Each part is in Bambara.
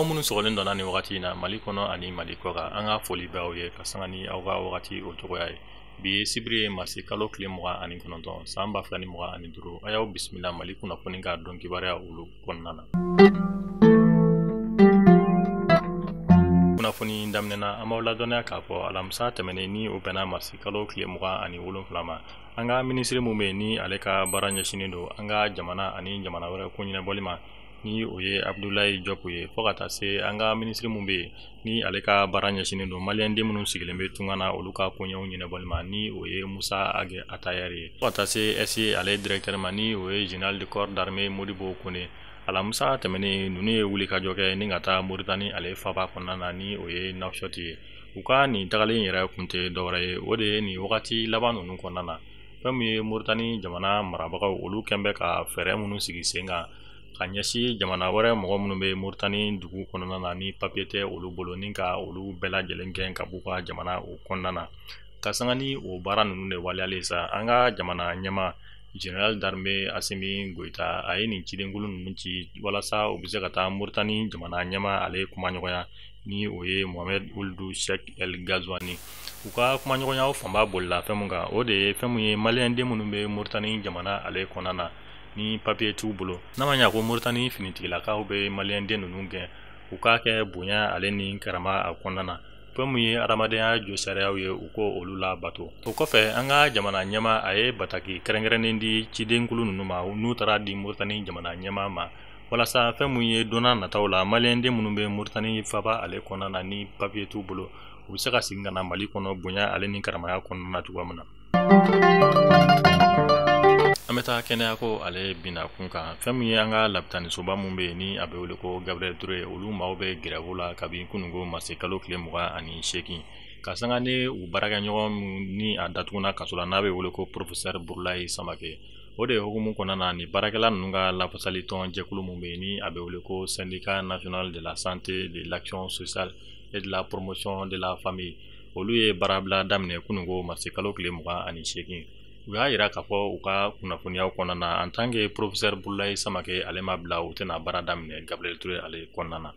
minnu sɔgɔlen dɔnna ni wagati in na Mali kɔnɔ ani Mali kɔ kan an ka foli bɛ aw ye ka sanga ni aw ka wagati o cogoya ye. Bi ye sibiri ye marisi kalo tile 29 san 2025 a y'aw bisimila Mali kunnafoni ka dɔn kibaruya olu kɔnɔna na. Kunnafoni daminɛna an b'aw ladɔnniya k'a fɔ alamisa tɛmɛnen ni o bɛnna marisi kalo tile 27 ma an ka minisiri mun bɛ ni ale ka baara ɲɛsinen don an ka jamana ani jamana wɛrɛ ko ɲɛnabɔli ma ni o ye Abdulaye Diop ye fo ka taa se an ka minisiri mun bɛ ni ale ka baara ɲɛsinen don maliyɛnden minnu sigilen bɛ tunga na olu ka koɲɛw ɲɛnabɔli ma ni o ye Musa Age Atayɛri ye fo ka taa se SE ale directeur ma ni o ye général de corps d'armée Modibo Kone. Alamisa tɛmɛnen ninnu ye wuli ka jɔ kɛ ni ka taa Moritani ale faba kɔnɔna na ni o ye Nouakchott ye. U ka nin tagalen yɛrɛ kun tɛ dɔwɛrɛ ye o de ye nin wagati laban ninnu kɔnɔna na fɛn min ye Moritani jamana marabagaw olu kɛn bɛ ka fɛɛrɛ minnu sigi sen kan ka ɲɛsin jamana wɛrɛ mɔgɔ minnu bɛ Moritani dugu kɔnɔna na ni papier tɛ olu bolo ni ka olu bɛɛ lajɛlen gɛn ka b'u ka jamana o kɔnɔna na. Ka sanga ni o baara ninnu de waliyalen sa an ka jamana ɲɛma général d'armée Assimi Goïta a ye nin cidenkulu ninnu ci walasa u bɛ se ka taa Moritani jamana ɲɛma ale kumaɲɔgɔnya ni o ye Mohamed Ould Cheikh El Ghazouani. U ka kumaɲɔgɔnyaw fanba bolila fɛn mun kan o de ye fɛn mun ye maliyɛnden minnu bɛ Moritani jamana ale kɔnɔna na ni papier t'u bolo n'a ma ɲɛ ko Moritani finitigilakaw bɛ maliyɛnden ninnu gɛn u k'a kɛ bonya ale ni karama a kɔnɔna na fɛn mun ye adamadenya jo sariyaw ye u ko olu la bato. O kɔfɛ an ka jamana ɲɛma a ye bataki kɛrɛnkɛrɛnnen di cidenkulu ninnu ma n'u taara di Moritani jamana ɲɛma ma walasa fɛn mun ye donna nataw la maliyɛnden minnu bɛ Moritani faba ale kɔnɔna na ni papier t'u bolo u bɛ se ka segin ka na Mali kɔnɔ bonya ale ni karamaya kɔnɔna na cogoya min na. An bɛ taa kɛnɛya ko ale bina kun kan fɛn min ye an ka lapitanisoba mun bɛ yen ni a bɛ wele ko Gabriel Touré olu maaw bɛ grève la kabini kunungo marisi kalo tile 28 ka sanga ni u baarakɛɲɔgɔn min ni a datuguna kaso la n'a bɛ wele ko professeur Burulayi Samake. O de hukumu kɔnɔna na ni baarakɛla ninnu ka lafasali tɔn jɛkulu mun bɛ yen ni a bɛ wele ko syndicat national de la santé de l'action sociale et de la promotion de la famille olu ye baarabila daminɛ kunungo marisi kalo tile 28. U y'a yira k'a fɔ u ka kunnafoniyaw kɔnɔna na en tant que professeur Burulayi Samake ale ma bila u tɛna baara daminɛ Gabriel Touré ale kɔnɔna na.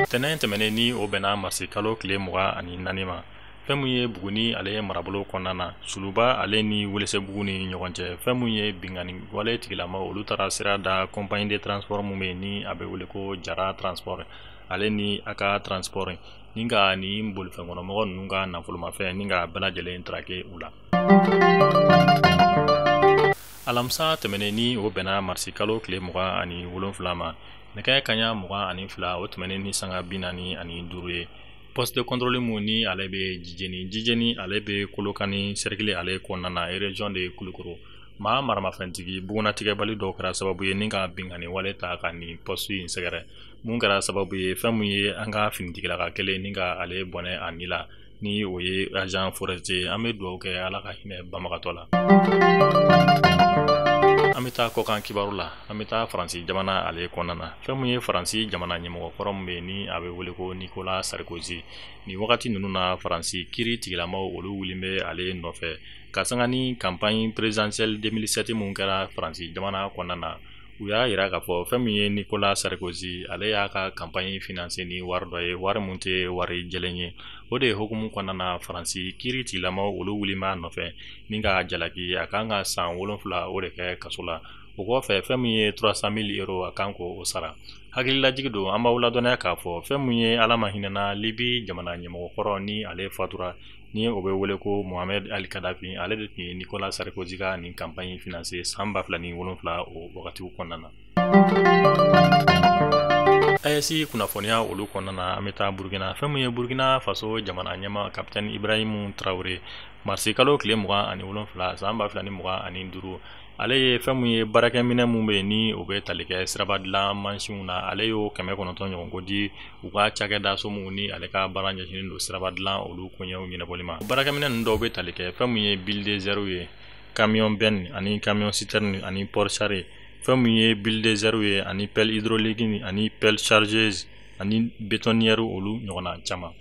Tɛnɛn tɛmɛnen ni o bɛnna marisi kalo tile 24 ma fɛn mun ye Buguni ale marabolo kɔnɔna na Suluba ale ni Welesebugu ni ɲɔgɔn cɛ fɛn mun ye bingani wale tigilama olu taara sira da compagnie de transport mun bɛ ni a bɛ wele ko Jara transport ale ni a ka transport ni ka ni bolifɛnkɔnɔmɔgɔ ninnu ka nafolomafɛn ni ka bɛɛ lajɛlen traqué u la. Alamisa tɛmɛnen ni o bɛnna marisi kalo tile 27 ma nɛgɛ kaɲa 22 o tɛmɛnen ni sanga 45 ye poste de contrôle mun ni ale bɛ Jijeni ale bɛ Kolokani cercle ale kɔnɔna na région de Kulukoro maa maramafɛntigi bugunatigɛbali dɔw kɛra sababu ye ni ka bingani wale ta ka ni poste in sɛgɛrɛ mun kɛra sababu ye fɛn mun ye an ka finitigilaka kelen ni ka ale bɔnɛ a ni la ni o ye agent forestier an bɛ dugawu kɛ ala ka hinɛ banbagatɔ la. An bɛ taa kɔkan kibaru la an bɛ taa Faransi jamana ale kɔnɔna na fɛn mun ye Faransi jamana ɲɛmɔgɔ kɔrɔ mun bɛ ni a bɛ wele ko Nicolas Sarkozy ni wagati ninnu na Faransi kiiri tigilamaw olu wulilen bɛ ale nɔfɛ ka sanga ni campagne présidentielle 2007 mun kɛra Faransi jamana kɔnɔna na u y'a yira k'a fɔ fɛn min ye Nicolas Sarkozy ale y'a ka campagne financé ni wari dɔ ye wari mun tɛ wari jɛlen ye o de ye hukumu kɔnɔna na Faransi kiiri tigilamaw olu wulilen nɔfɛ ni ka jalaki a kan ka san 7 o de kɛ kaso la o kɔfɛ fɛn min ye 300,000 euros a kan k'o sara hakililajigi don an b'aw ladɔnniya k'a fɔ fɛn min ye ala ma hinɛna Libi jamana ɲɛmɔgɔ kɔrɔ ni ale fatura ni o bɛ wele ko Mohamed El Kadafi ale de tun ye Nicolas Sarkozy ka nin campagne financé san 2007 o wagatiw kɔnɔna na. AES kunnafoniya olu kɔnɔna na an bɛ taa Burkina fɛn min ye Burkina Faso jamana ɲɛma capitaine Ibrahim Traoré marisi kalo tile 27 san 2025 ale ye fɛn mun ye baarakɛminɛ mun bɛ ni o bɛ tali kɛ siraba dilan mansinw na ale y'o 900 ɲɔgɔn ko di u ka cakɛda so mun ni ale ka baara ɲɛsinnen don siraba dilan olu koɲɛw ɲɛnabɔli ma. Baarakɛminɛ ninnu dɔw bɛ tali kɛ fɛn mun ye bulldozer ye camion benne ani camion citerne ani port charré fɛn mun ye bulldozer ye ani pelle hydraulique ani pelle chargeuse ani bétonnière olu ɲɔgɔnna caman.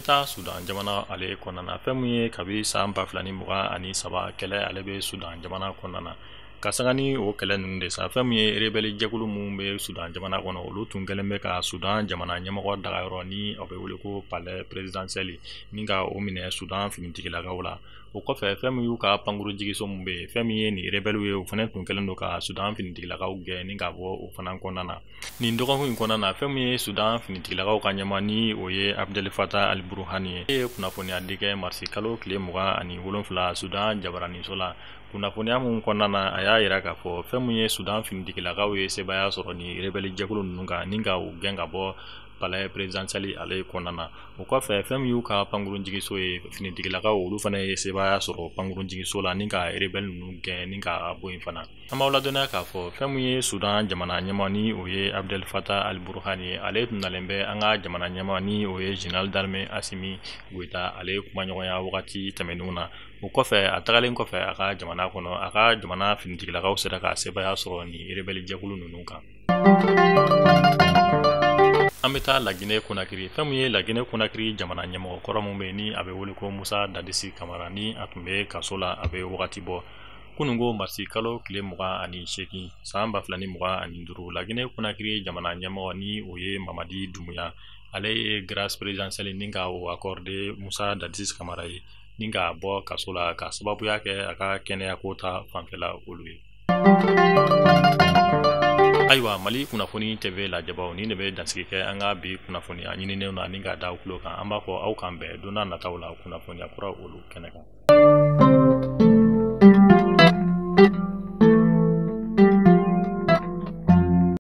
Taa Sudan jamana ale kɔnɔna na fɛn mun ye kabi san 2023 kɛlɛ ale bɛ Sudan jamana kɔnɔna na kasangani o kɛlɛ ninnu de sa fɛn min ye rebelle jɛkulu mun bɛ Sudan jamana kɔnɔ olu tun kɛlen bɛ ka Sudan jamana ɲɛmɔgɔ dagayɔrɔ ni o bɛ wele ko palais présidentiel ni ka o minɛ Sudan finitigilakaw la o kɔfɛ fɛn min y'u ka pankuru jigiso mun bɛ fɛn min ye ni rebelle ye o fana tun kɛlen don ka Sudan finitigilakaw gɛn ni ka bɔ o fana kɔnɔna na nin dɔgɔkun in kɔnɔna na fɛn min ye Sudan finitigilakaw ka ɲɛma ni o ye Abdel Fattah al-Burhani ye kunnafoniya di kɛ marisi kalo tile 27 Sudan jabaraniso la kunnafoniya mun kɔnɔna na a y'a yira k'a fɔ fɛn min ye Sudan finitigilakaw ye sebaya sɔrɔ ni rebelle jɛkulu ninnu kan ni ka u gɛn ka bɔ palais présidentiel ale kɔnɔna na o kɔfɛ fɛn min y'u ka pankurun jigiso ye finitigilakaw olu fana ye sebaya sɔrɔ pankurun jigiso la ni ka rebelle ninnu gɛn ni ka bɔ yen fana an b'aw ladɔnniya k'a fɔ fɛn min ye Sudan jamana ɲɛma ni o ye Abdel Fattah al-Burhani ye ale tun nalen bɛ an ka jamana ɲɛma ni o ye général d'armée Assimi Goïta ale kumaɲɔgɔnya wagati tɛmɛnenw na o kɔfɛ a tagalen kɔfɛ a ka jamana kɔnɔ a ka jamana finitigilakaw sera ka sebaya sɔrɔ ni rebelle jɛkulu ninnu kan an bɛ taa Laginɛ Conakry fɛn min ye Laginɛ Conakry jamana ɲɛmɔgɔ kɔrɔ mun bɛ ni a bɛ wele ko Musa Dadisi Kamara ni a tun bɛ kaso la a bɛ wagati bɔ kunungo marisi kalo tile 28 san 2025 Laginɛ Conakry jamana ɲɛmɔgɔ ni o ye Mamadi Doumbouya ale ye grâce présidentielle ni ka o accordé Musa Dadisi Kamara ye ni ka bɔ kaso la ka sababuya kɛ a ka kɛnɛya ko ta fanfɛla olu ye ayiwa Mali kunnafoni TV lajɛbaw ni ne bɛ dansigi kɛ an ka bi kunnafoniya ɲininen na ni ka da aw tulo kan an b'a fɔ aw kan bɛn don n'a nataw la kunnafoniya kura olu kɛnɛ kan